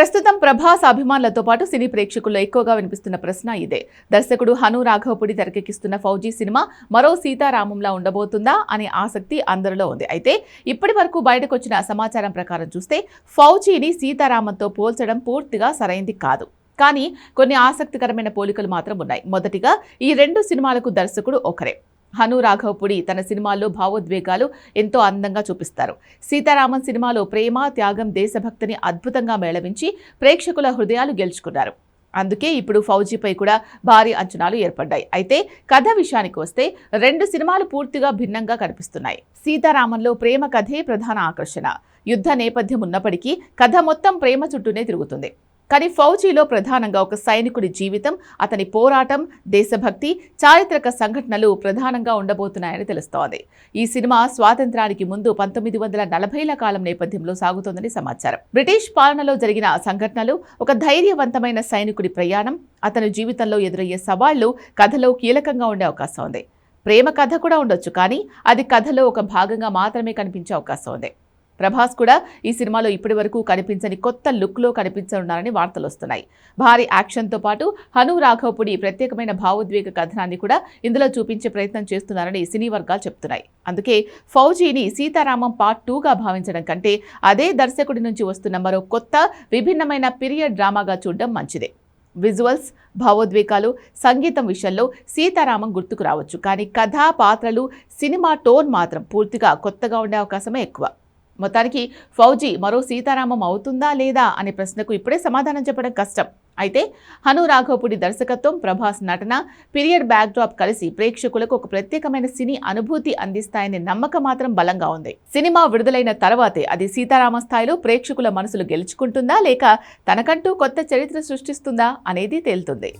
ప్రస్తుతం ప్రభాస్ అభిమానులతో పాటు సినీ ప్రేక్షకుల్లో ఎక్కువగా వినిపిస్తున్న ప్రశ్న ఇదే. దర్శకుడు హను రాఘవపుడి తెరకెక్కిస్తున్న ఫౌజీ సినిమా మరో సీతారామంలా ఉండబోతుందా అనే ఆసక్తి అందరిలో ఉంది. అయితే ఇప్పటి వరకు బయటకు వచ్చిన సమాచారం ప్రకారం చూస్తే ఫౌజీని సీతారామంతో పోల్చడం పూర్తిగా సరైంది కాదు. కానీ కొన్ని ఆసక్తికరమైన పోలికలు మాత్రం ఉన్నాయి. మొదటిగా ఈ రెండు సినిమాలకు దర్శకుడు ఒకరే. హను రాఘవపుడి తన సినిమాల్లో భావోద్వేగాలు ఎంతో అందంగా చూపిస్తారు. సీతారామన్ సినిమాలో ప్రేమ, త్యాగం, దేశభక్తిని అద్భుతంగా మేళవించి ప్రేక్షకుల హృదయాలు గెలుచుకున్నారు. అందుకే ఇప్పుడు ఫౌజీపై కూడా భారీ అంచనాలు ఏర్పడ్డాయి. అయితే కథ విషయానికి వస్తే రెండు సినిమాలు పూర్తిగా భిన్నంగా కనిపిస్తున్నాయి. సీతారామంలో ప్రేమ కథే ప్రధాన ఆకర్షణ. యుద్ధ నేపథ్యం ఉన్నప్పటికీ కథ మొత్తం ప్రేమ చుట్టూనే తిరుగుతుంది. కానీ ఫౌజీలో ప్రధానంగా ఒక సైనికుడి జీవితం, అతని పోరాటం, దేశభక్తి, చారిత్రక సంఘటనలు ప్రధానంగా ఉండబోతున్నాయని తెలుస్తోంది. ఈ సినిమా స్వాతంత్రానికి ముందు 1940ల కాలం నేపథ్యంలో సాగుతోందని సమాచారం. బ్రిటిష్ పాలనలో జరిగిన సంఘటనలు, ఒక ధైర్యవంతమైన సైనికుడి ప్రయాణం, అతని జీవితంలో ఎదురయ్యే సవాళ్లు కథలో కీలకంగా ఉండే అవకాశం ఉంది. ప్రేమ కథ కూడా ఉండొచ్చు, కానీ అది కథలో ఒక భాగంగా మాత్రమే కనిపించే అవకాశం ఉంది. ప్రభాస్ కూడా ఈ సినిమాలో ఇప్పటి వరకు కనిపించని కొత్త లుక్లో కనిపించనున్నారని వార్తలు వస్తున్నాయి. భారీ యాక్షన్తో పాటు హను రాఘవపుడి ప్రత్యేకమైన భావోద్వేగ కథనాన్ని కూడా ఇందులో చూపించే ప్రయత్నం చేస్తున్నారని సినీ వర్గాలు చెప్తున్నాయి. అందుకే ఫౌజీని సీతారామం పార్ట్ 2గా భావించడం కంటే అదే దర్శకుడి నుంచి వస్తున్న మరో కొత్త విభిన్నమైన పీరియడ్ డ్రామాగా చూడడం మంచిదే. విజువల్స్, భావోద్వేగాలు, సంగీతం విషయంలో సీతారామం గుర్తుకు రావచ్చు, కానీ కథ, పాత్రలు, సినిమా టోన్ మాత్రం పూర్తిగా కొత్తగా ఉండే అవకాశమే ఎక్కువ. మొత్తానికి ఫౌజీ మరో సీతారామం అవుతుందా లేదా అనే ప్రశ్నకు ఇప్పుడే సమాధానం చెప్పడం కష్టం. అయితే హను రాఘవపుడి దర్శకత్వం, ప్రభాస్ నటన, పీరియడ్ బ్యాక్డ్రాప్ కలిసి ప్రేక్షకులకు ఒక ప్రత్యేకమైన సినీ అనుభూతి అందిస్తాయనే నమ్మకం మాత్రం బలంగా ఉంది. సినిమా విడుదలైన తర్వాతే అది సీతారామ స్థాయిలో ప్రేక్షకుల మనసులు గెలుచుకుంటుందా లేక తనకంటూ కొత్త చరిత్ర సృష్టిస్తుందా అనేది తేలుతుంది.